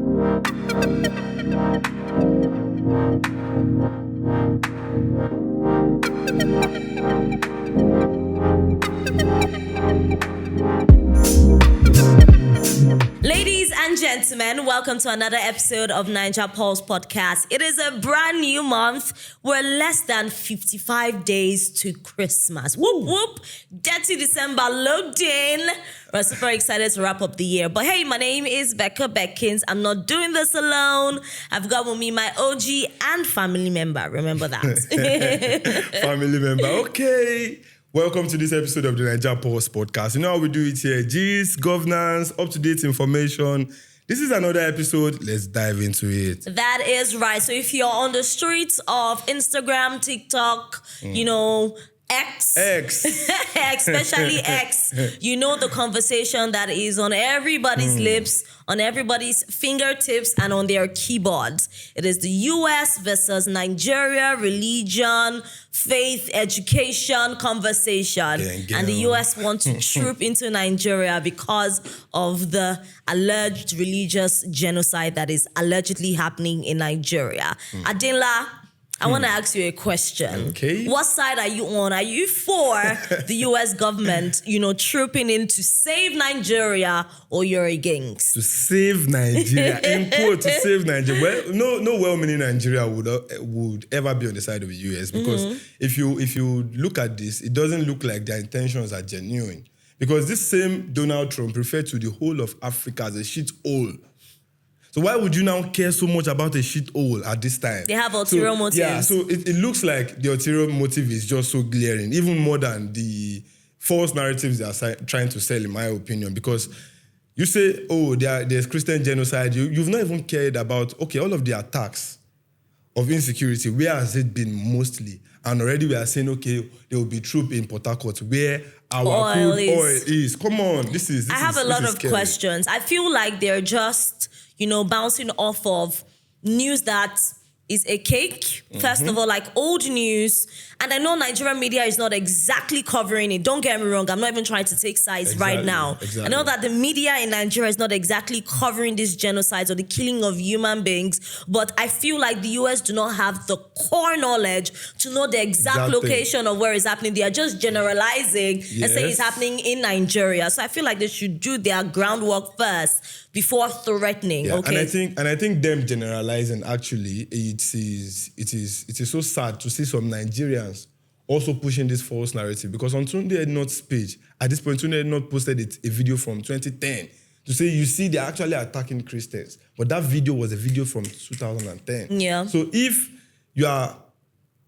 Ladies and gentlemen, welcome to another episode of Ninja Pulse Podcast. It is a brand new month. We're less than 55 days to Christmas. Whoop, whoop. Dirty December locked in. We're super excited to wrap up the year. But hey, my name is Becca Beckins. I'm not doing this alone. I've got with me my OG and family member. Remember that. Family member. Okay. Welcome to this episode of the Ninja Pulse Podcast. You know how we do it here. G's, governance, up-to-date information. This is another episode. Let's dive into it. That is right. So if you're on the streets of Instagram, TikTok, X, especially X, you know the conversation that is on everybody's lips, on everybody's fingertips, and on their keyboards. It is the US versus Nigeria religion, faith, education conversation. And the US want to troop into Nigeria because of the alleged religious genocide that is allegedly happening in Nigeria. Adela, I want to ask you a question. Okay. What side are you on? Are you for the U.S. government, trooping in to save Nigeria, or you're against? To save Nigeria, in quote, to save Nigeria. Well, no well-meaning Nigeria would ever be on the side of the U.S. because if you look at this, it doesn't look like their intentions are genuine. Because this same Donald Trump referred to the whole of Africa as a shithole. So why would you now care so much about a shithole at this time? They have ulterior motives. Yeah, so it looks like the ulterior motive is just so glaring, even more than the false narratives they are trying to sell, in my opinion. Because you say, there's Christian genocide. You've not even cared about, all of the attacks of insecurity. Where has it been mostly? And already we are saying, there will be troop in Port Harcourt where our crude oil is. Come on, this I have a lot of questions. I feel like they're just bouncing off of news that is a cake, first of all, like old news. And I know Nigerian media is not exactly covering it. Don't get me wrong. I'm not even trying to take sides right now. Exactly. I know that the media in Nigeria is not exactly covering these genocides or the killing of human beings. But I feel like the US do not have the core knowledge to know the exact location of where it's happening. They are just generalizing and saying it's happening in Nigeria. So I feel like they should do their groundwork first before threatening. Yeah, okay. And I think them generalizing, actually, it is so sad to see some Nigerians also pushing this false narrative, because on Tunde Ednot's page, at this point, Tunde Ednot posted a video from 2010 to say, you see, they're actually attacking Christians. But that video was a video from 2010. Yeah. So if you are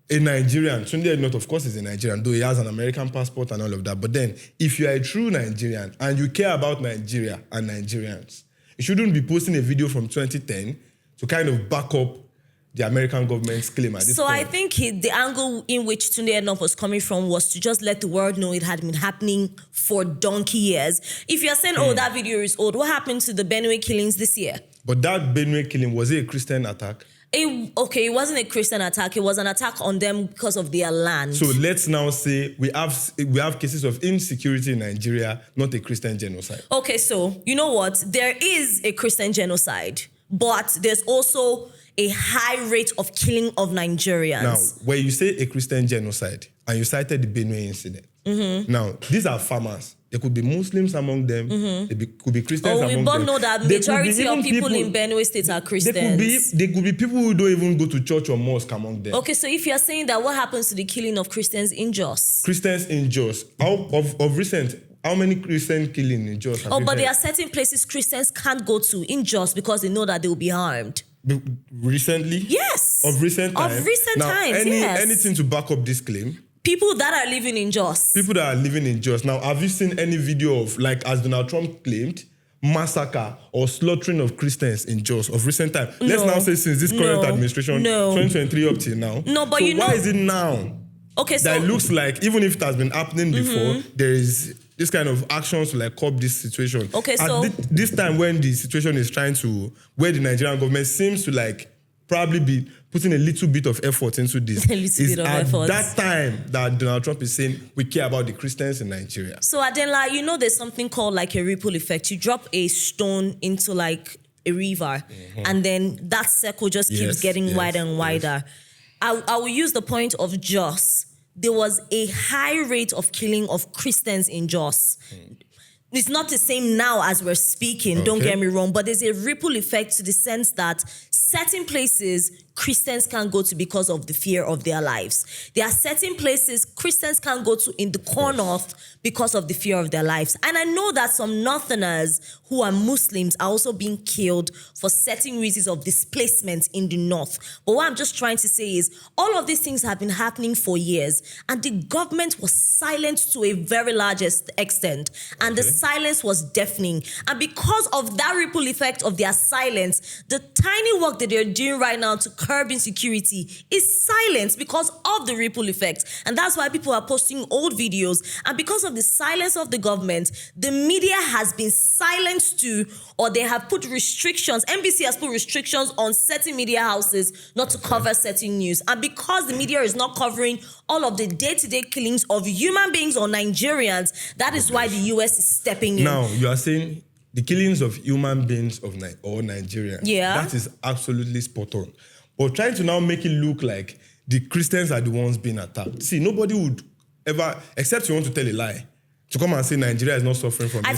a Nigerian, Tunde Ednot, of course, is a Nigerian, though he has an American passport and all of that. But then, if you are a true Nigerian and you care about Nigeria and Nigerians, you shouldn't be posting a video from 2010 to kind of back up the American government's claim at this point. So I think the angle in which Tunde Ednot was coming from was to just let the world know it had been happening for donkey years. If you're saying, that video is old, what happened to the Benue killings this year? But that Benue killing, was it a Christian attack? It wasn't a Christian attack. It was an attack on them because of their land. So let's now say we have cases of insecurity in Nigeria, not a Christian genocide. Okay, so you know what? There is a Christian genocide, but there's also a high rate of killing of Nigerians. Now, when you say a Christian genocide, and you cited the Benue incident, now, these are farmers. There could be Muslims among them. Could be Christians among them. We both know that majority of people in Benue State are Christians. There could be people who don't even go to church or mosque among them. Okay, so if you're saying that, what happens to the killing of Christians in Jos? Christians in Jos. Of recent, how many Christian killing in Jos have you but heard? there are certain places Christians can't go to in Jos because they know that they will be harmed. Recently? Yes. Of recent times? Of recent times, yes. Anything to back up this claim? People that are living in Jos. People that are living in Jos. Now, have you seen any video of, like, as Donald Trump claimed, massacre or slaughtering of Christians in Jos of recent time? No. Let's now say since this current administration, 2023 up till now. No, but so why is it now? Okay, that it looks like, even if it has been happening before, there is this kind of actions to like curb this situation. Okay, so this time when the situation is where the Nigerian government seems to like probably be putting a little bit of effort into this. That time that Donald Trump is saying we care about the Christians in Nigeria. So Adenla, there's something called like a ripple effect. You drop a stone into like a river, and then that circle just keeps getting wider and wider. I will use the point of Jos. There was a high rate of killing of Christians in Jos. It's not the same now as we're speaking, don't get me wrong, but there's a ripple effect to the sense that certain places Christians can't go to because of the fear of their lives. There are certain places Christians can't go to in the core north because of the fear of their lives. And I know that some northerners who are Muslims are also being killed for certain reasons of displacement in the north. But what I'm just trying to say is all of these things have been happening for years, and the government was silent to a very large extent. And the silence was deafening. And because of that ripple effect of their silence, the tiny work that they're doing right now to curb insecurity is silent because of the ripple effect. And that's why people are posting old videos. And because of the silence of the government, the media has been silenced too, or they have put restrictions. NBC has put restrictions on certain media houses not to cover certain news. And because the media is not covering all of the day-to-day killings of human beings or Nigerians, that is why the US is stepping in. Now, you are saying the killings of human beings or Nigerians. Yeah. That is absolutely spot on. But trying to now make it look like the Christians are the ones being attacked. See, nobody would ever, except you want to tell a lie, to come and say Nigeria is not suffering from insecurity.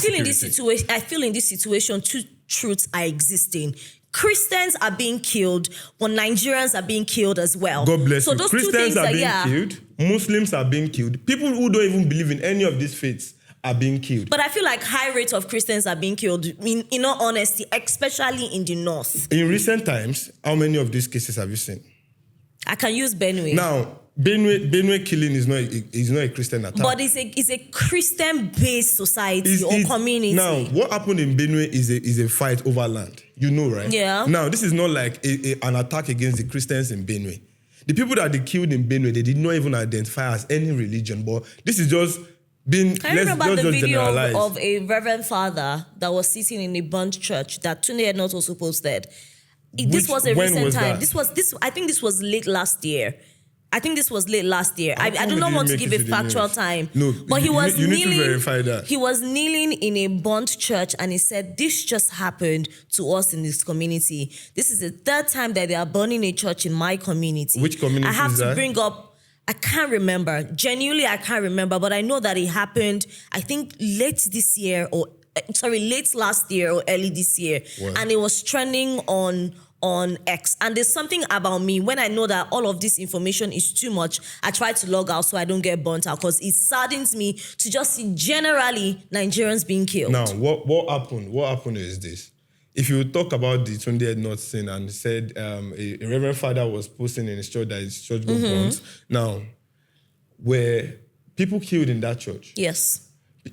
I feel in this situation, two truths are existing. Christians are being killed, but Nigerians are being killed as well. God bless so you. Those Christians two things are being killed. Muslims are being killed. People who don't even believe in any of these faiths are being killed. But I feel like high rates of Christians are being killed, in all honesty, especially in the north. In recent times, how many of these cases have you seen? I can use Benue. Now, Benue killing is not a Christian attack. But it's a Christian-based society or community. Now, what happened in Benue is a fight over land. You know, right? Yeah. Now, this is not like an attack against the Christians in Benue. The people that they killed in Benue, they did not even identify as any religion, but this is just being, Can you remember the video of a reverend father that was sitting in a burnt church that Tunde had not also posted? This was a recent time. I think this was late last year. I do not want to give a factual time. No, but he was kneeling. You need to verify that. He was kneeling in a burnt church and he said, "This just happened to us in this community. This is the third time that they are burning a church in my community." Which community I have is to that? bring up. I can't remember. Genuinely, I can't remember. But I know that it happened, I think, late last year or early this year. Wow. And it was trending on X. And there's something about me, when I know that all of this information is too much, I try to log out so I don't get burnt out, because it saddens me to just see generally Nigerians being killed. Now, what happened? What happened is this. If you talk about the Tunde not sin and said a reverend father was posting in his church that his church got burnt. Now, were people killed in that church? Yes.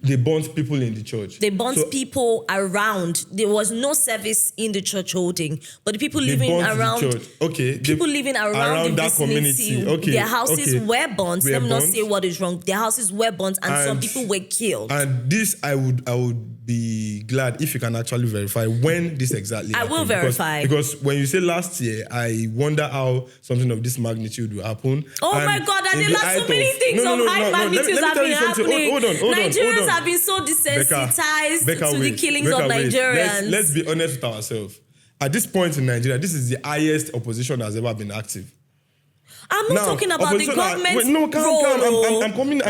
They burnt people in the church. They burnt people around. There was no service in the church holding, but the people living around the church. Okay. People living around the that vicinity, community. Okay. Their houses were burnt. Let me not say what is wrong. Their houses were burnt, and some people were killed. And this, I would be glad if you can actually verify when this exactly happened. I will verify. Because when you say last year, I wonder how something of this magnitude will happen. Oh my God, and there are so many things of high magnitudes have been happening. Hold on. Nigerians have been so desensitized to the killings of Nigerians. Let's be honest with ourselves. At this point in Nigeria, this is the highest opposition that has ever been active. I'm not talking about the government role. I'm going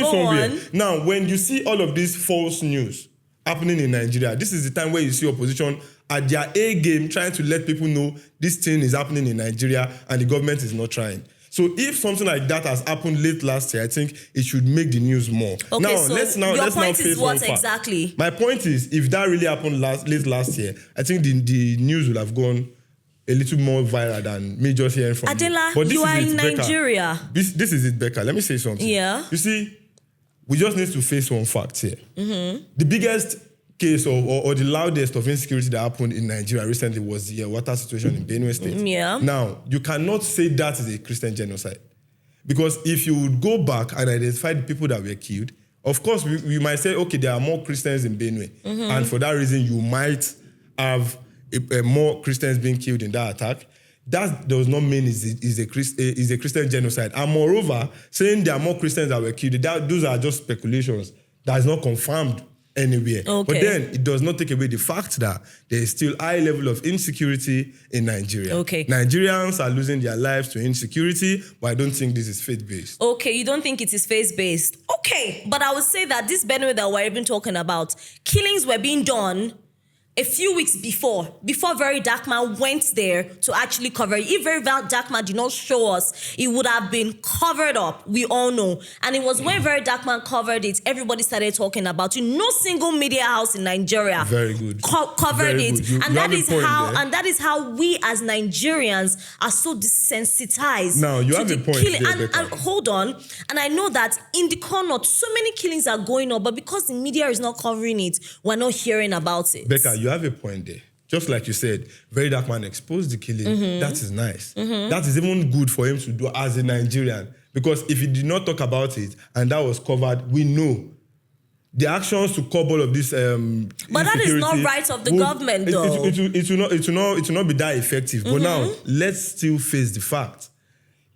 somewhere. On. Now, when you see all of this false news happening in Nigeria, this is the time where you see opposition at their A game trying to let people know this thing is happening in Nigeria and the government is not trying. So if something like that has happened late last year, I think it should make the news more. Okay, now, so let's your point face is what one fact. exactly? My point is, if that really happened late last year, I think the news would have gone a little more viral than me just hearing from Adela, you. But you are in Nigeria. This is it, Becca. Let me say something. Yeah. You see, we just need to face one fact here. Mm-hmm. The biggest case or the loudest of insecurity that happened in Nigeria recently was the water situation in Benue State. Yeah. Now, you cannot say that is a Christian genocide. Because if you would go back and identify the people that were killed, of course, we might say, okay, there are more Christians in Benue. Mm-hmm. And for that reason, you might have more Christians being killed in that attack. That does not mean is a Christian genocide. And moreover, saying there are more Christians that were killed, those are just speculations. That is not confirmed anywhere. Okay. But then it does not take away the fact that there is still high level of insecurity in Nigeria. Okay. Nigerians are losing their lives to insecurity, but I don't think this is faith-based. Okay, you don't think it is faith-based. Okay, but I would say that this Benue that we're even talking about, killings were being done a few weeks before Very Dark Man went there to actually cover it. If Very Dark Man did not show us, it would have been covered up. We all know. And it was when Very Dark Man covered it, everybody started talking about it. No single media house in Nigeria Very good. Covered Very it. good. You And have that is how we as Nigerians are so desensitized. Now, you to have the a point killing. there, And hold on. And I know that in the corner, so many killings are going on, but because the media is not covering it, we're not hearing about it. Becca, you have a point there. Just like you said, Very Dark Man exposed the killing. That is nice. That is even good for him to do as a Nigerian. Because if he did not talk about it and that was covered, we know the actions to curb all of this but that is not right of the government, though. It will not be that effective. But now, let's still face the fact.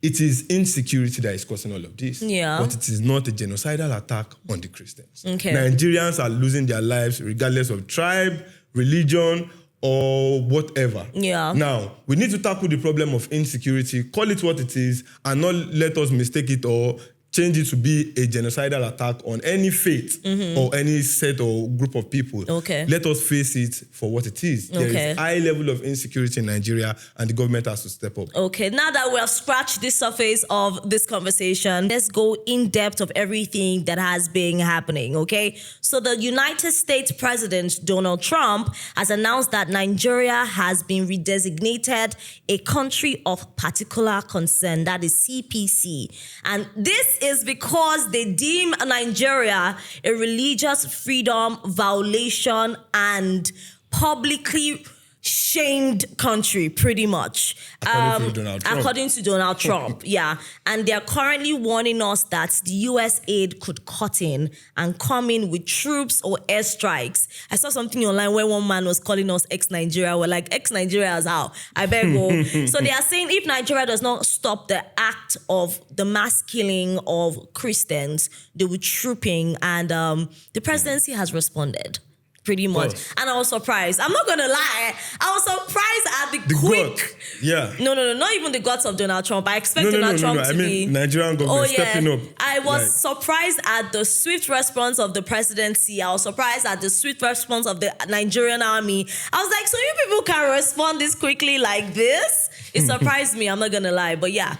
It is insecurity that is causing all of this. Yeah. But it is not a genocidal attack on the Christians. Okay. Nigerians are losing their lives regardless of tribe, religion, or whatever. Yeah. Now, we need to tackle the problem of insecurity, call it what it is, and not let us mistake it or change it to be a genocidal attack on any faith or any set or group of people. Okay. Let us face it for what it is. There Okay. is high level of insecurity in Nigeria and the government has to step up. Okay, now that we have scratched the surface of this conversation, let's go in depth of everything that has been happening, okay? So the United States President Donald Trump has announced that Nigeria has been redesignated a country of particular concern, that is CPC. And this is because they deem Nigeria a religious freedom violation and publicly shamed country, pretty much. According to Donald Trump, yeah. And they're currently warning us that the US aid could cut in and come in with troops or airstrikes. I saw something online where one man was calling us ex-Nigeria. We're like, ex-Nigeria as how? I beg go. So they are saying if Nigeria does not stop the act of the mass killing of Christians, they will trooping. And the presidency has responded. Pretty much. And I was surprised. I'm not going to lie. I was surprised at the quick. Gut. Yeah. No, not even the guts of Donald Trump. I expect Donald Trump to be... Nigerian government stepping up. I was surprised at the swift response of the presidency. I was surprised at the swift response of the Nigerian army. I was like, so you people can respond this quickly like this? It surprised me. I'm not going to lie. But yeah.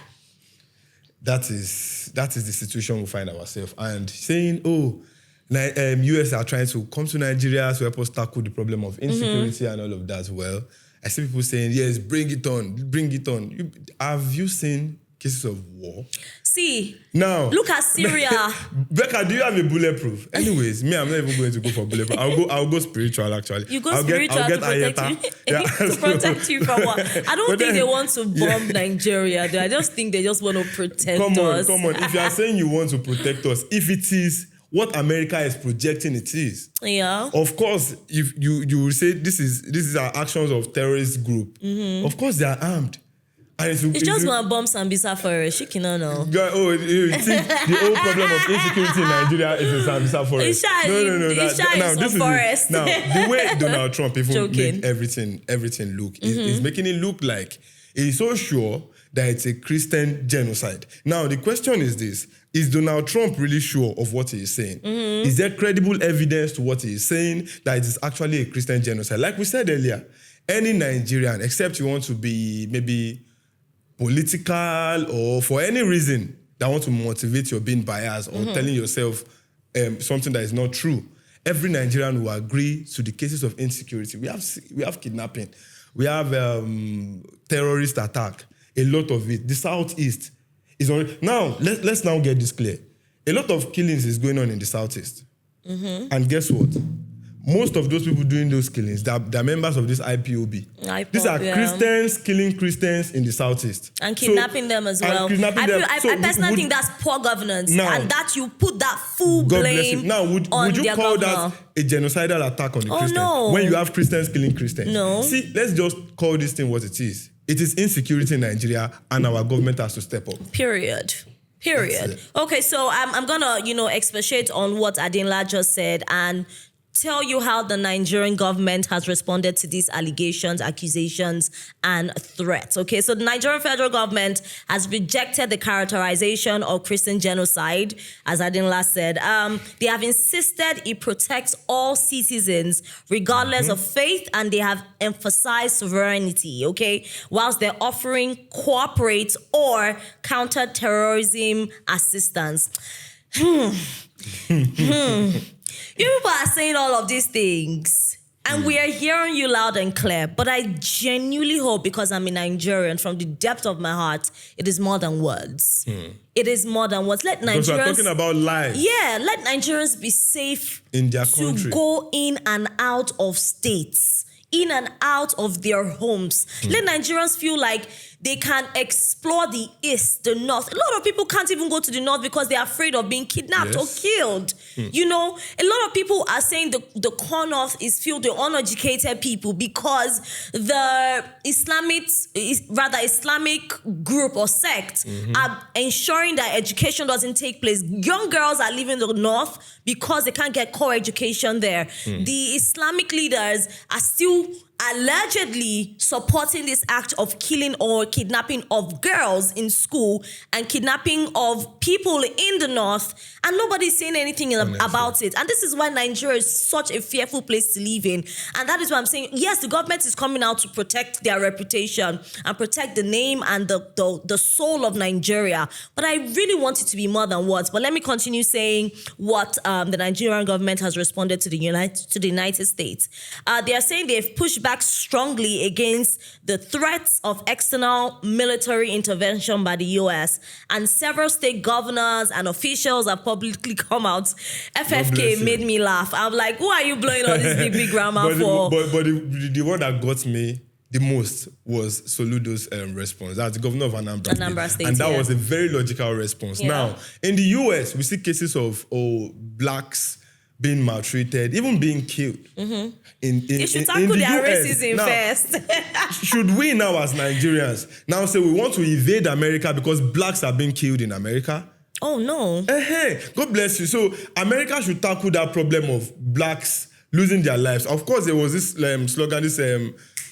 That is the situation we find ourselves. And saying, US are trying to come to Nigeria to help us tackle the problem of insecurity and all of that. Well, I see people saying, yes, bring it on. Have you seen cases of war? See, now look at Syria. Becca, do you have a bulletproof? Anyways, me, I'm not even going to go for bulletproof. I'll go spiritual, actually. You go spiritual to protect you? Yeah. To protect you from what? I don't think they want to bomb Nigeria. I just think they just want to protect us. Come on. If you are saying you want to protect us, if it is what America is projecting it is. Yeah. Of course, if you will say this is our actions of terrorist group. Of course, they are armed. And it's just one bomb Sambisa forest. She cannot know. You think the whole problem of insecurity in Nigeria is in Sambisa forest? Forest. Now, the way Donald Trump even made everything look is making it look like he's so sure that it's a Christian genocide. Now, the question is this. Is Donald Trump really sure of what he is saying? Is there credible evidence to what he is saying that it is actually a Christian genocide? Like we said earlier, any Nigerian, except you want to be maybe political or for any reason that want to motivate your being biased or telling yourself something that is not true, every Nigerian will agree to the cases of insecurity. We have kidnapping. We have terrorist attack. A lot of it. The Southeast is already... Now, let's now get this clear. A lot of killings is going on in the Southeast. And guess what? Most of those people doing those killings, they're members of this IPOB. These are Christians killing Christians in the Southeast. And kidnapping them as well. I personally think that's poor governance. Now, and that you put that full blame now, would you call that a genocidal attack on the Christians? No. When you have Christians killing Christians? No. See, let's just call this thing what it is. It is insecurity in Nigeria and our government has to step up. Period. Okay, so I'm gonna, expatiate on what Adinla just said and tell you how the Nigerian government has responded to these allegations, accusations, and threats. Okay, so the Nigerian federal government has rejected the characterization of Christian genocide, as Adinla said. They have insisted it protects all citizens, regardless of faith, and they have emphasized sovereignty, okay, whilst they're offering cooperate or counter-terrorism assistance. You people are saying all of these things, and we are hearing you loud and clear, but I genuinely hope, because I'm a Nigerian, from the depth of my heart, it is more than words. It is more than words. Let Nigerians... Because we're talking about lives. Yeah, let Nigerians be safe in their country to go in and out of states, in and out of their homes. Let Nigerians feel like they can explore the east, the north. A lot of people can't even go to the north because they're afraid of being kidnapped or killed. You know, a lot of people are saying the core north is filled with uneducated people because the Islamic group or sect are ensuring that education doesn't take place. Young girls are leaving the north because they can't get core education there. The Islamic leaders are still allegedly supporting this act of killing or kidnapping of girls in school and kidnapping of people in the north, and nobody's saying anything about it. And this is why Nigeria is such a fearful place to live in. And that is why I'm saying, yes, the government is coming out to protect their reputation and protect the name and the soul of Nigeria. But I really want it to be more than words. But let me continue saying what the Nigerian government has responded to the United States. They are saying they've pushed back strongly against the threats of external military intervention by the U.S. and several state governors and officials have publicly come out. FFK made me laugh. I'm like, who are you blowing all this big grammar for? But the one that got me the most was Soludo's response. That's the governor of Anambra State. And that was a very logical response. Now, in the U.S., we see cases of blacks being maltreated, even being killed. They should tackle their racism first. Should we now, as Nigerians, now say we want to invade America because blacks are being killed in America? Oh, no. God bless you. So America should tackle that problem of blacks losing their lives. Of course, there was this slogan, this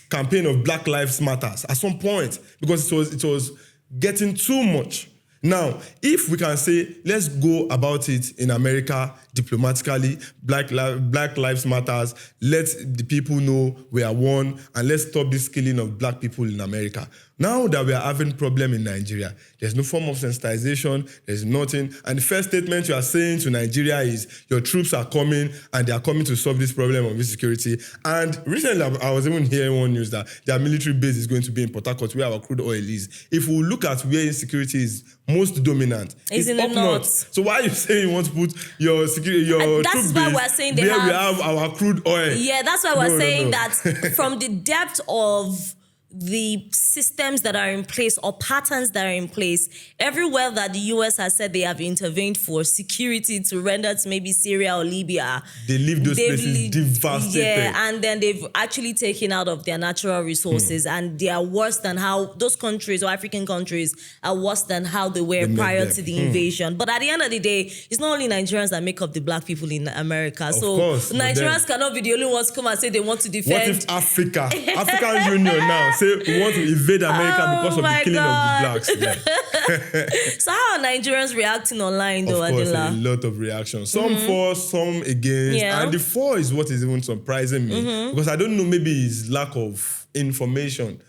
campaign of Black Lives Matters at some point because it was getting too much. Now, if we can say, let's go about it in America diplomatically, Black Lives Matters, let the people know we are one, and let's stop this killing of black people in America. Now that we are having problem in Nigeria, there's no form of sensitization, there's nothing. And the first statement you are saying to Nigeria is, your troops are coming, and they are coming to solve this problem of insecurity. And recently, I was even hearing one news that their military base is going to be in Port Harcourt, where our crude oil is. If we look at where insecurity is most dominant, it's in up the north. north. So why are you saying you want to put your security, your that's troop why base we're saying where we have our crude oil? Yeah, that's why we're saying that from the depth of the systems that are in place or patterns that are in place, everywhere that the US has said they have intervened for security to render to maybe Syria or Libya, they leave those places devastated. Yeah, and then they've actually taken out of their natural resources, and they are worse than how those countries or African countries are worse than how they were prior to the invasion. But at the end of the day, it's not only Nigerians that make up the black people in America. Of so course, Nigerians cannot be the only ones to come and say they want to defend. What if African Union now say we want to invade America because of the killing of the blacks? So how are Nigerians reacting online though, Of course, Adila? a lot of reactions. Some for, some against. Yeah. And the for is what is even surprising me. Because I don't know, maybe it's lack of information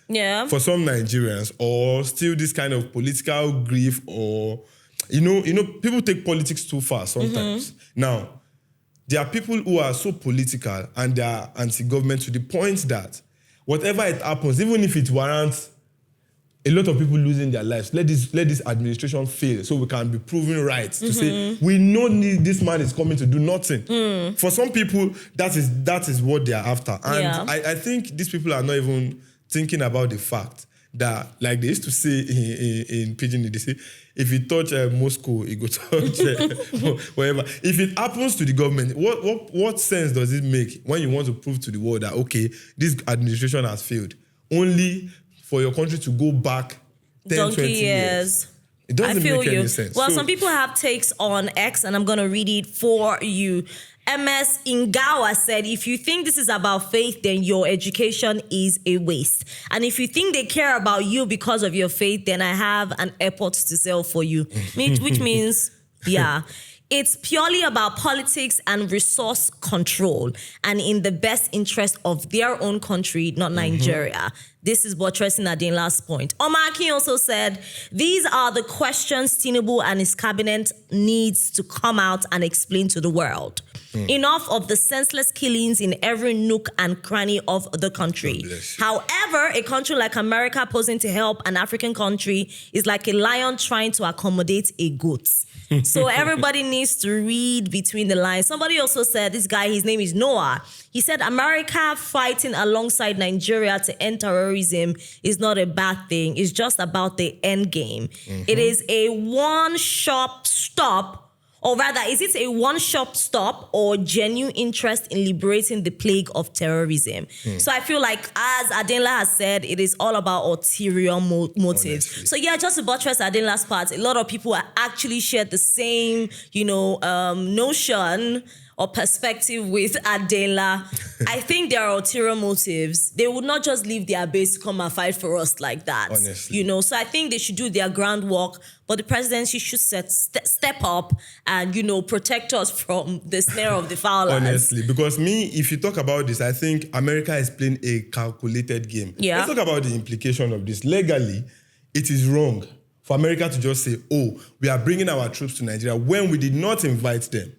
for some Nigerians, or still this kind of political grief, or you know, people take politics too far sometimes. Now, there are people who are so political and they are anti-government to the point that whatever it happens, even if it warrants a lot of people losing their lives, let this administration fail so we can be proven right to say, we know this man is coming to do nothing. For some people, that is what they are after. And I think these people are not even thinking about the fact that, like they used to say in Pidgin, they say, if you touch Moscow, it go touch whatever. If it happens to the government, what sense does it make when you want to prove to the world that, okay, this administration has failed, only for your country to go back 10, 20 years? It doesn't make any sense. Well, some people have takes on X, and I'm going to read it for you. MS Ingawa said, if you think this is about faith, then your education is a waste. And if you think they care about you because of your faith, then I have an airport to sell for you. Which means, yeah. It's purely about politics and resource control and in the best interest of their own country, not Nigeria. This is buttressing Adinla's point. Omar Akin also said, these are the questions Tinubu and his cabinet needs to come out and explain to the world. Enough of the senseless killings in every nook and cranny of the country. However, a country like America posing to help an African country is like a lion trying to accommodate a goat. So everybody needs to read between the lines. Somebody also said, this guy, his name is Noah. He said, America fighting alongside Nigeria to end terrorism is not a bad thing. It's just about the end game. It is a one-shop stop. Or rather, is it a one-shop stop or genuine interest in liberating the plague of terrorism? So I feel like, as Adenla has said, it is all about ulterior motives. Honestly. So yeah, just to buttress Adenla's part, a lot of people actually shared the same, notion or perspective with Adenla. I think there are ulterior motives. They would not just leave their base to come and fight for us like that. Honestly. So I think they should do their groundwork, but the presidency should step up and, protect us from the snare of the fowlers. Honestly, because if you talk about this, I think America is playing a calculated game. Yeah. Let's talk about the implication of this. Legally, it is wrong for America to just say, oh, we are bringing our troops to Nigeria when we did not invite them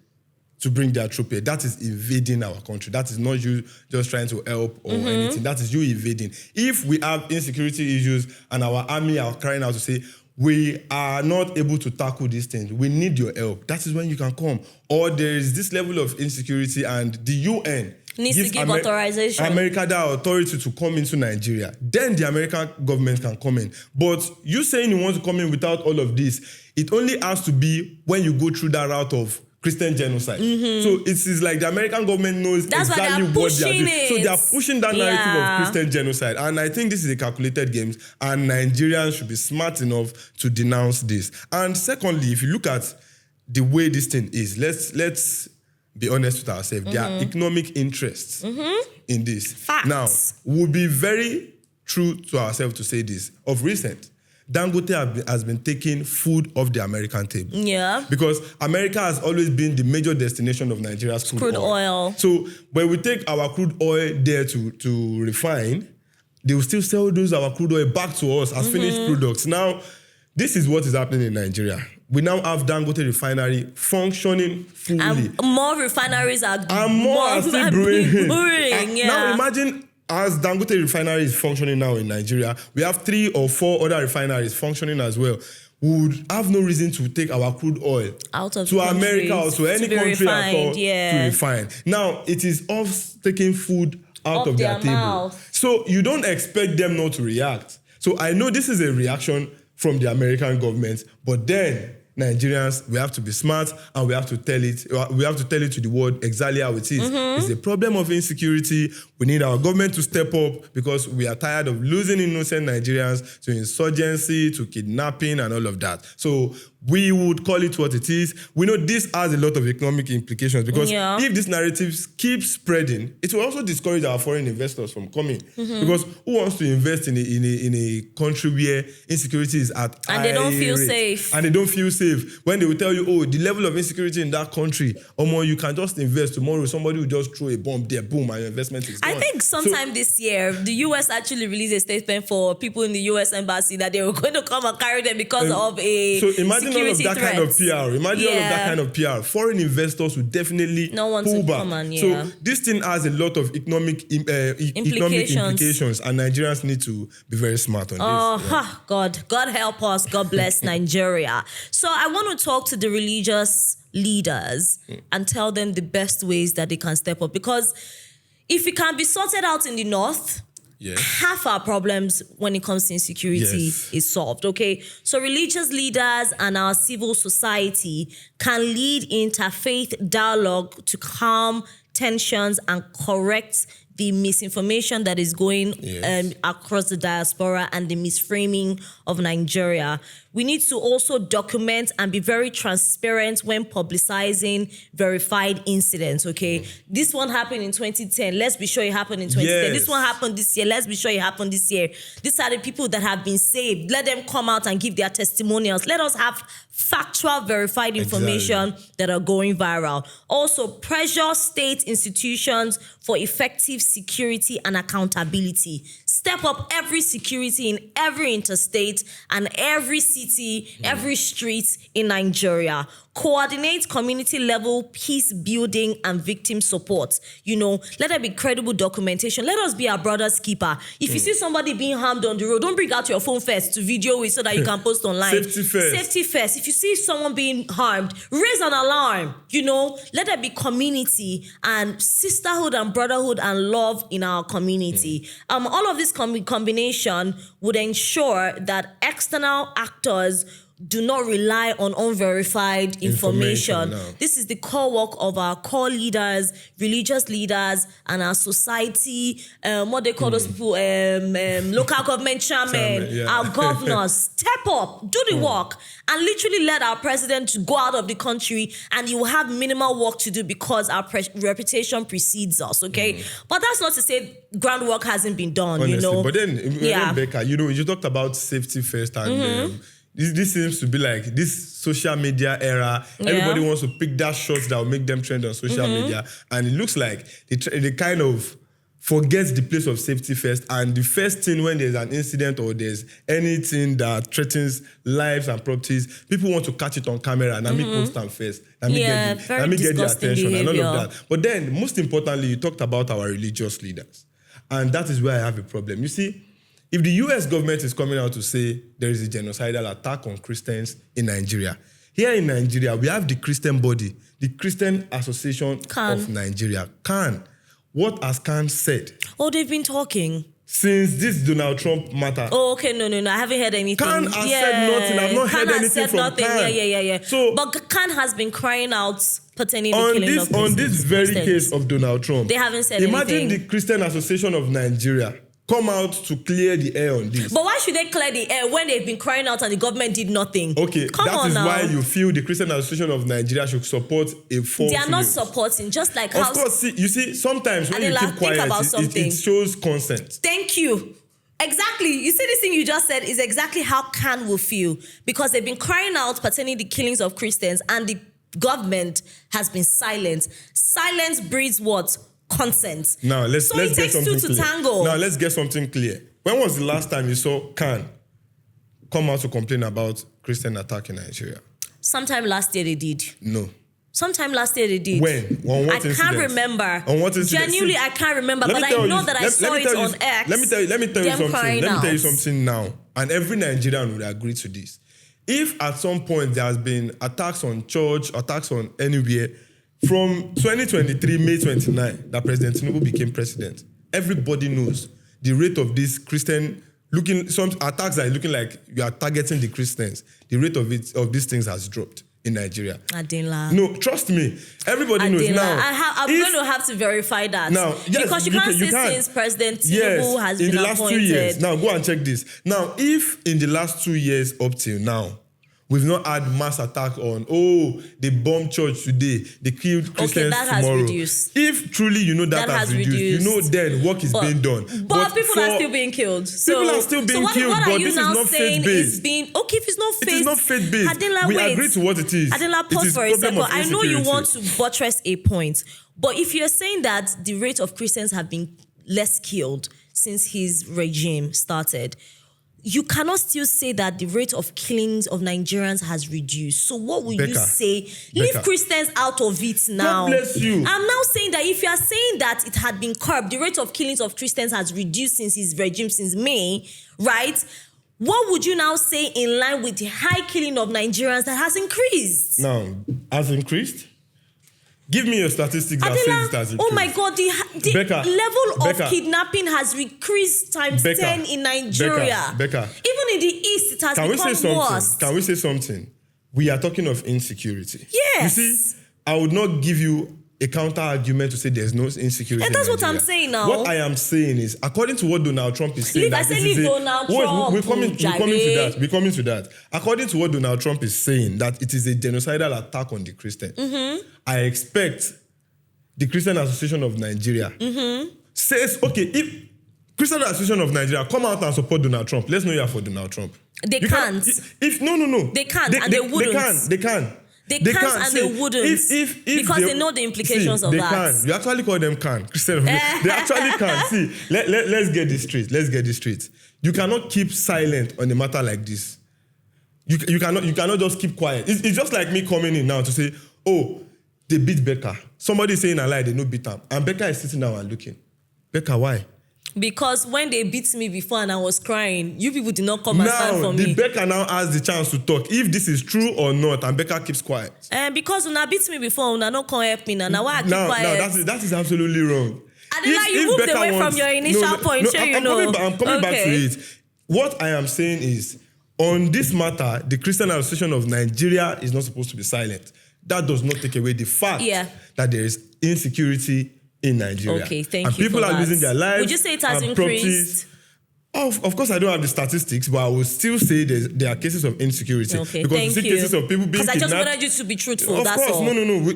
to bring their troop here. That is invading our country. That is not you just trying to help or anything. That is you invading. If we have insecurity issues and our army are crying out to say, we are not able to tackle these things, we need your help, that is when you can come. Or there is this level of insecurity and the UN needs to give authorization. America that authority to come into Nigeria. Then the American government can come in. But you saying you want to come in without all of this, it only has to be when you go through that route of Christian genocide. So it is like the American government knows exactly what they are doing. So they are pushing that narrative of Christian genocide. And I think this is a calculated game, and Nigerians should be smart enough to denounce this. And secondly, if you look at the way this thing is, let's be honest with ourselves. There are economic interests in this. Facts. Now, we'll be very true to ourselves to say this. Of recent, Dangote has been taking food off the American table. Yeah. Because America has always been the major destination of Nigeria's crude oil. So when we take our crude oil there to refine, they will still sell our crude oil back to us as finished products. Now, this is what is happening in Nigeria. We now have Dangote refinery functioning fully. And more refineries are still brewing. Yeah. Now imagine, as Dangote refinery is functioning now in Nigeria, we have 3 or 4 other refineries functioning as well. We would have no reason to take our crude oil out of to America or to any country at all to refine. Now, it is us taking food out of their table. Mouth. So you don't expect them not to react. So I know this is a reaction from the American government, but then Nigerians, we have to be smart and we have to tell it. We have to tell it to the world exactly how it is. It's a problem of insecurity. We need our government to step up because we are tired of losing innocent Nigerians to insurgency, to kidnapping, and all of that. So we would call it what it is. We know this has a lot of economic implications because if this narrative keeps spreading, it will also discourage our foreign investors from coming. Because who wants to invest in a country where insecurity is at and they don't feel safe? And they don't feel safe. When they will tell you, oh, the level of insecurity in that country, you can just invest tomorrow. Somebody will just throw a bomb there, boom, and your investment is gone. I think sometime this year, the US actually released a statement for people in the US embassy that they were going to come and carry them because of a imagine all of that threat. kind of PR. Imagine all of that kind of PR. Foreign investors would definitely pull back. So this thing has a lot of economic implications, and Nigerians need to be very smart on this. God help us. God bless Nigeria. So I want to talk to the religious leaders and tell them the best ways that they can step up, because if it can be sorted out in the north, half our problems when it comes to insecurity is solved, okay? So religious leaders and our civil society can lead interfaith dialogue to calm tensions and correct the misinformation that is going across the diaspora and the misframing of Nigeria. we need to also document and be very transparent when publicizing verified incidents, okay? This one happened in 2010. Let's be sure it happened in 2010. Yes. This one happened this year. Let's be sure it happened this year. These are the people that have been saved. Let them come out and give their testimonials. Let us have factual, verified information that are going viral. Also, pressure state institutions for effective security and accountability. Step up every security in every interstate and every city, every street in Nigeria. Coordinate community level peace building and victim support. You know, let there be credible documentation. Let us be our brother's keeper. If you see somebody being harmed on the road, don't bring out your phone first to video it so that you can post online. Safety first. Safety first. If you see someone being harmed, raise an alarm. You know, let there be community and sisterhood and brotherhood and love in our community. All of this combination would ensure that external actors do not rely on unverified information. No. This is the core work of our core leaders, religious leaders, and our society, what they call those people, local government chairmen, our governors. Step up, do the work, and literally let our president go out of the country, and you will have minimal work to do because our reputation precedes us, okay? But that's not to say groundwork hasn't been done, Honestly, you know? But then, Becca, you know, you talked about safety first and... This seems to be like this social media era. Everybody wants to pick that shots that will make them trend on social media. And it looks like they kind of forget the place of safety first. And the first thing when there's an incident or there's anything that threatens lives and properties, people want to catch it on camera and let me post them first. Let me get the attention and all of that. But then, most importantly, you talked about our religious leaders. And that is where I have a problem. You see, if the US government is coming out to say there is a genocidal attack on Christians in Nigeria, here in Nigeria, we have the Christian body, the Christian Association of Nigeria. CAN. What has CAN said? Oh, they've been talking. Since this Donald Trump matter. Oh, okay, no, I haven't heard anything. CAN has said nothing. I've not heard anything from CAN. Yeah. So, but CAN has been crying out pertaining the killing of Christians. On this very case of Donald Trump, they haven't said imagine anything. The Christian Association of Nigeria come out to clear the air on this. But why should they clear the air when they've been crying out and the government did nothing? Okay, that is why you feel the Christian Association of Nigeria should support a false They are not news. supporting, just like Of course, you see, sometimes when you keep quiet, it shows consent. Thank you. Exactly. You see, this thing you just said is exactly how CAN will feel, because they've been crying out pertaining the killings of Christians and the government has been silent. Silence breeds what? Consent. Now let's get something clear. Tango. Now let's get something clear. When was the last time you saw CAN come out to complain about Christian attack in Nigeria? Sometime last year they did. No. Sometime last year they did. When? On what incident? I can't remember. On what incident? Genuinely, I can't remember, but I know that I saw it on X. Let me tell you something now. And every Nigerian would agree to this. If at some point there has been attacks on church, attacks on anywhere, from 2023, May 29, that President Tinubu became president, everybody knows the rate of this Christian some attacks are looking like you are targeting the Christians. The rate of these things has dropped in Nigeria. Adela. No, trust me. Everybody knows now. I'm going to have to verify that. Now, yes, because you can't say since President Tinubu has been in the last appointed. 2 years. Now, go and check this. Now, if in the last 2 years up till now, we've not had mass attack on, they bombed church today, they killed Christians that has tomorrow. Reduced. If truly you know that has reduced, you know then work is being done. But people are still being killed. People are still being killed, but this is not faith-based. Okay, if it's not faith, it is not faith-based. Adela, we agree to what it is. Adela, pause for a second. I know you want to buttress a point, but if you're saying that the rate of Christians have been less killed since his regime started, you cannot still say that the rate of killings of Nigerians has reduced. So what will you say? Leave Christians out of it now. God bless you. I'm now saying that if you are saying that it had been curbed, the rate of killings of Christians has reduced since his regime, since May, right? What would you now say in line with the high killing of Nigerians that has increased? Now, has increased? Give me a statistic that says it has increased. Oh my God, the level of kidnapping has increased times 10 in Nigeria. Becca. Even in the East, it has become worse. Can we say something? We are talking of insecurity. Yes. You see, I would not give you a counter argument to say there's no insecurity. And that's in what I'm Nigeria. saying now. What I am saying is, according to what Donald Trump is saying, We're coming to that. According to what Donald Trump is saying, that it is a genocidal attack on the Christians. I expect the Christian Association of Nigeria says, okay, if Christian Association of Nigeria come out and support Donald Trump, let's know you are for Donald Trump. They can't. No. They can't, and they wouldn't. They can. They can't and they wouldn't. If because they know the implications of they that. Can. You actually call them can. Christian, they actually can. See, let's get this straight. You cannot keep silent on a matter like this. You cannot just keep quiet. It's just like me coming in now to say, oh, they beat Becca. Somebody saying a lie, they no beat them. And Becca is sitting down and looking. Becca, why? Because when they beat me before and I was crying, you people did not come and stand for me. Now, Becca now has the chance to talk if this is true or not, and Becca keeps quiet. Because Una beat me before, Una not come help me now. Now why I keep quiet? No, that is absolutely wrong. Adela, you moved Becca away from your initial point. I'm coming back to it. What I am saying is, on this matter, the Christian Association of Nigeria is not supposed to be silent. That does not take away the fact that there is insecurity in Nigeria. Okay, thank and you. People are losing their lives. Would you say it has increased? Of course, I don't have the statistics, but I will still say there are cases of insecurity. Okay, because thank you see you. Cases of people being kidnapped. Because I just wanted you to be truthful. Of that's course, all. no.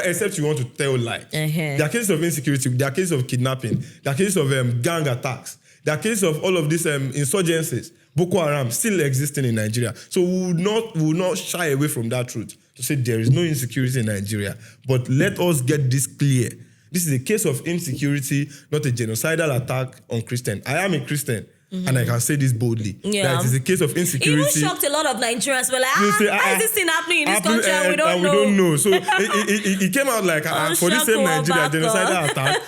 Except you want to tell lies. There are cases of insecurity. There are cases of kidnapping. There are cases of gang attacks. There are cases of all of these insurgencies. Boko Haram still existing in Nigeria. So we will not shy away from that truth to say there is no insecurity in Nigeria. But let us get this clear. This is a case of insecurity, not a genocidal attack on Christians. I am a Christian, and I can say this boldly. Yeah. That it is a case of insecurity. It even shocked a lot of Nigerians. We're like, how is this thing happening in this country and we don't know? We don't know. So it came out like, for this same Nigeria genocidal attack,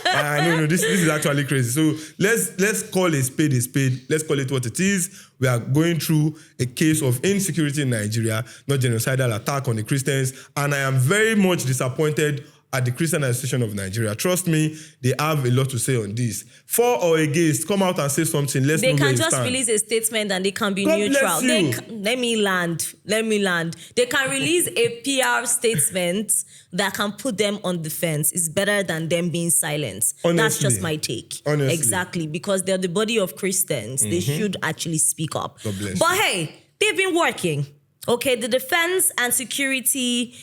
no, this is actually crazy. So let's call a spade a spade. Let's call it what it is. We are going through a case of insecurity in Nigeria, not genocidal attack on the Christians. And I am very much disappointed at the Christian Association of Nigeria. Trust me, they have a lot to say on this. For or against, come out and say something. Let's know where you stand. They can just release a statement and they can be neutral. Let me land. They can release a PR statement that can put them on the fence. It's better than them being silent. Honestly, that's just my take. Honestly. Exactly, because they're the body of Christians. They should actually speak up. God bless but you. Hey, they've been working. Okay, the defense and security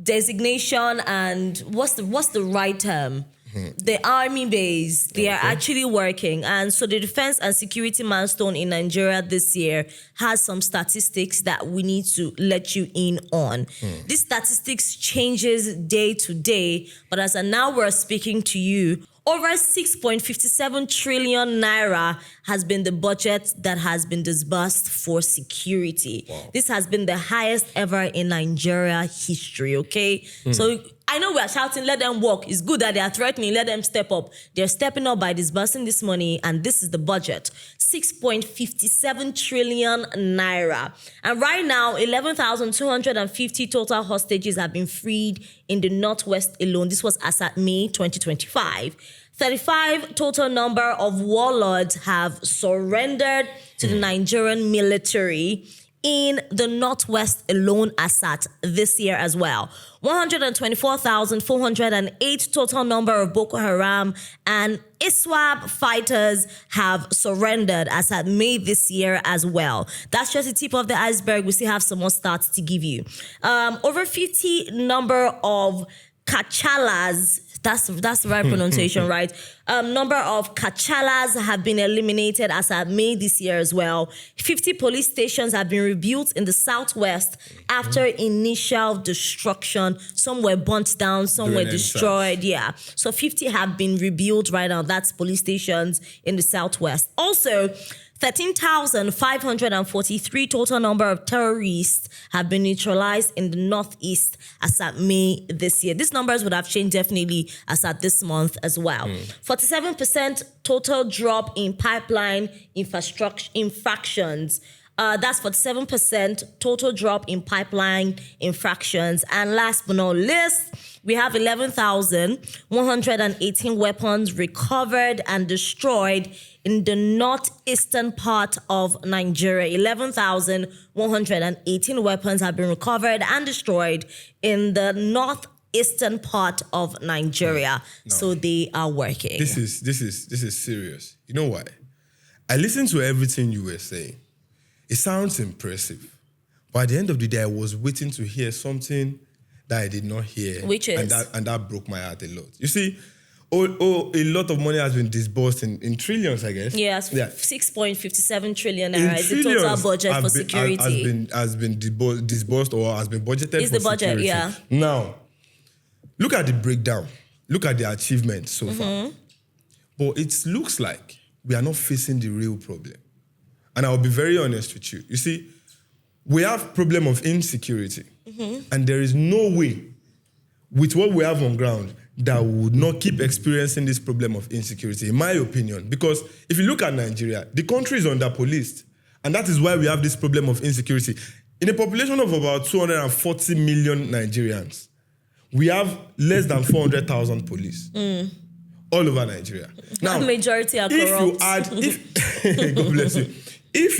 designation and what's the right term? The army base, they are actually working. And so the defense and security milestone in Nigeria this year has some statistics that we need to let you in on. These statistics changes day to day, but as of now we're speaking to you, over 6.57 trillion naira has been the budget that has been disbursed for security. Wow. This has been the highest ever in Nigeria history, okay? So I know we are shouting, let them work. It's good that they are threatening, let them step up. They're stepping up by disbursing this money, and this is the budget. 6.57 trillion naira. And right now, 11,250 total hostages have been freed in the Northwest alone. This was as at May 2025. 35 total number of warlords have surrendered to the Nigerian military in the Northwest alone as at this year as well. 124,408 total number of Boko Haram and ISWAP fighters have surrendered as at May this year as well. That's just the tip of the iceberg. We still have some more stats to give you. Over 50 number of Kachalas, that's the right pronunciation, right? Number of Kachalas have been eliminated as at May this year as well. 50 police stations have been rebuilt in the Southwest after initial destruction. Some were burnt down, some were destroyed. Yeah. So 50 have been rebuilt right now. That's police stations in the Southwest. Also, 13,543 total number of terrorists have been neutralized in the Northeast as at May this year. These numbers would have changed definitely as at this month as well. 47% total drop in pipeline infractions. That's 47% total drop in pipeline infractions. And last but not least, we have 11,118 weapons recovered and destroyed in the northeastern part of Nigeria. 11,118 weapons have been recovered and destroyed in the eastern part of Nigeria. No. So they are working. This is serious. You know why? I listened to everything you were saying. It sounds impressive. But at the end of the day, I was waiting to hear something that I did not hear. Which is? And that broke my heart a lot. You see, a lot of money has been disbursed in trillions, I guess. Yes, 6.57 trillion In naira is the total budget for security. Has been disbursed or has been budgeted It's for the budget, security. yeah. Now, look at the breakdown. Look at the achievements so far. But it looks like we are not facing the real problem. And I'll be very honest with you. You see, we have problem of insecurity. And there is no way with what we have on ground that we would not keep experiencing this problem of insecurity, in my opinion. Because if you look at Nigeria, the country is under-policed. And that is why we have this problem of insecurity. In a population of about 240 million Nigerians, we have less than 400,000 police all over Nigeria. Now, the majority are corrupt. God bless you. If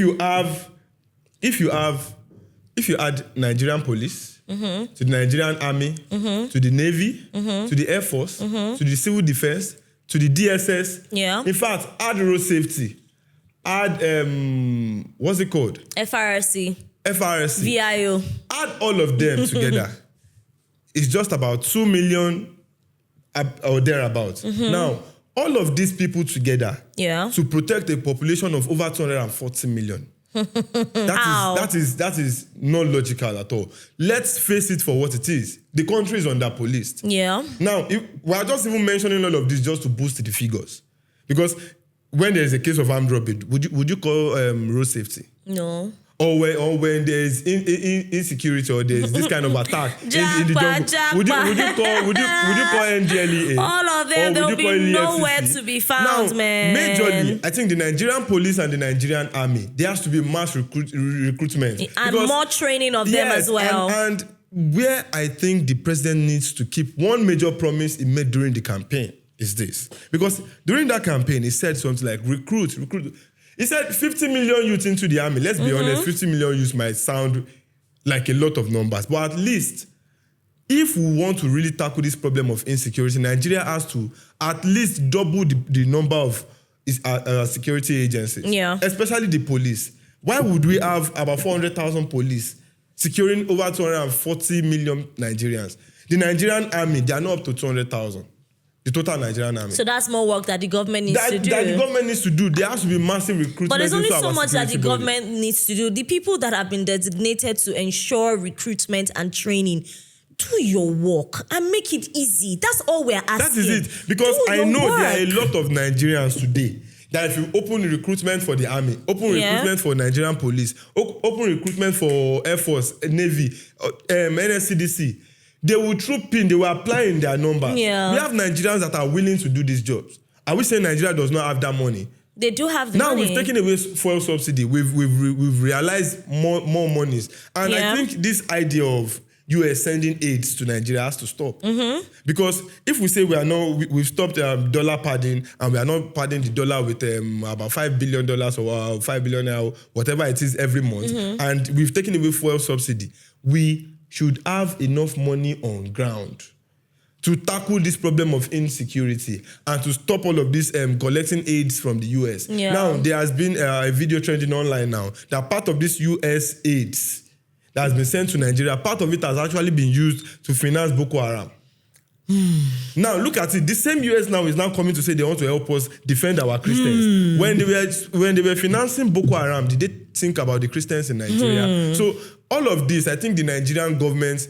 you add Nigerian police to the Nigerian army, to the navy, to the air force, to the civil defense, to the DSS, in fact, add road safety, add what's it called? FRSC, VIO, add all of them together. It's just about 2 million or thereabouts. Now, all of these people together to protect a population of over 240 million. That is not logical at all. Let's face it for what it is. The country is under-policed. Yeah. Now, we are just even mentioning all of this just to boost the figures. Because when there is a case of armed robbery, would you call road safety? No. Or when there is insecurity or there is this kind of attack in the jungle, would you call NDLEA? All of them, there will be nowhere to be found, now, man. Majorly, I think the Nigerian police and the Nigerian army, there has to be mass recruitment. And more training of them as well. And where I think the president needs to keep one major promise he made during the campaign is this. Because during that campaign, he said something like, recruit. He said 50 million youth into the army. Let's be honest, 50 million youth might sound like a lot of numbers. But at least, if we want to really tackle this problem of insecurity, Nigeria has to at least double the number of security agencies. Yeah. Especially the police. Why would we have about 400,000 police securing over 240 million Nigerians? The Nigerian army, they are not up to 200,000. The total Nigerian army. So that's more work that the government needs to do. That the government needs to do. There has to be massive recruitment. But there's only so much that the government needs to do. The people that have been designated to ensure recruitment and training, do your work and make it easy. That's all we're asking. That is it. Because I know there are a lot of Nigerians today that if you open recruitment for the army, open recruitment for Nigerian police, open recruitment for Air Force, Navy, NSCDC, they will troop in, they will apply in their numbers. Yeah. We have Nigerians that are willing to do these jobs. Are we saying Nigeria does not have that money? They do have the money. Now we've taken away fuel subsidy. We've realized more monies. And I think this idea of US sending aids to Nigeria has to stop. Because if we say we've stopped dollar padding and we are not padding the dollar with about $5 billion or $5 billion, whatever it is every month, and we've taken away fuel subsidy, we should have enough money on ground to tackle this problem of insecurity and to stop all of this collecting aids from the US. Yeah. Now, there has been a video trending online now that part of this US aids that has been sent to Nigeria, part of it has actually been used to finance Boko Haram. Now, look at it. The same US now is now coming to say they want to help us defend our Christians. When they were financing Boko Haram, did they think about the Christians in Nigeria? So all of this, I think the Nigerian government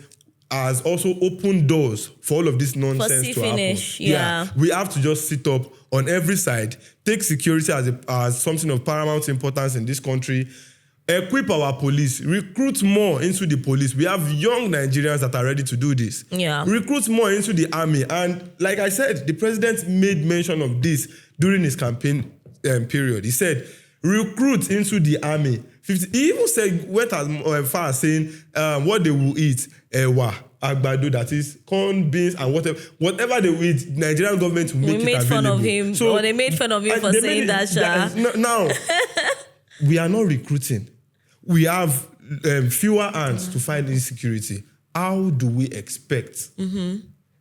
has also opened doors for all of this nonsense to happen. Yeah. We have to just sit up on every side, take security as something of paramount importance in this country, equip our police, recruit more into the police. We have young Nigerians that are ready to do this. Yeah. Recruit more into the army. And like I said, the president made mention of this during his campaign period. He said, recruit into the army. He even went as far as saying what they will eat, agbado, that is corn, beans, and whatever they will eat, Nigerian government will make it available. We made fun of him. So, they made fun of him for saying that. Now, we are not recruiting. We have fewer hands to fight insecurity. How do we expect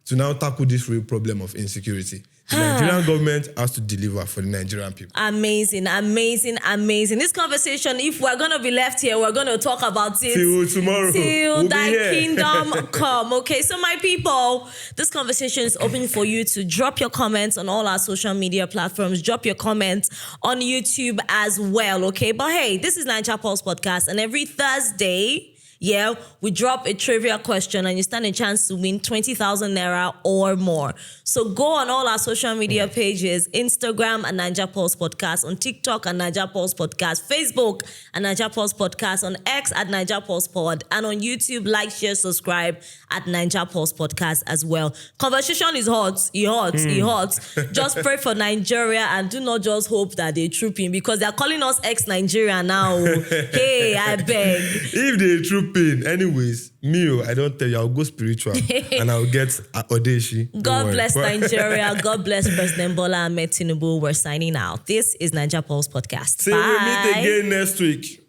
to now tackle this real problem of insecurity. The Nigerian government has to deliver for the Nigerian people. Amazing. This conversation, if we're going to be left here, we're going to talk about it till tomorrow. Till thy kingdom come. Okay, so my people, this conversation is open for you to drop your comments on all our social media platforms. Drop your comments on YouTube as well, okay? But hey, this is Niger Pulse Podcast, and every Thursday, we drop a trivia question and you stand a chance to win 20,000 naira or more. So go on all our social media pages, Instagram at Niger Pulse Podcast, on TikTok at Niger Pulse Podcast, Facebook at Niger Pulse Podcast, on X at Niger Pulse Pod, and on YouTube, like, share, subscribe at Niger Pulse Podcast as well. Conversation is hot. It hot. Just pray for Nigeria and do not just hope that they trooping, because they're calling us ex-Nigeria now. Hey, I beg. If they troop in, anyways, I don't tell you, I'll go spiritual and I'll get Odeshi. God bless Nigeria. God bless President Bola Ahmed Tinubu. We're signing out. This is Niger Pulse Podcast. Say we meet again next week.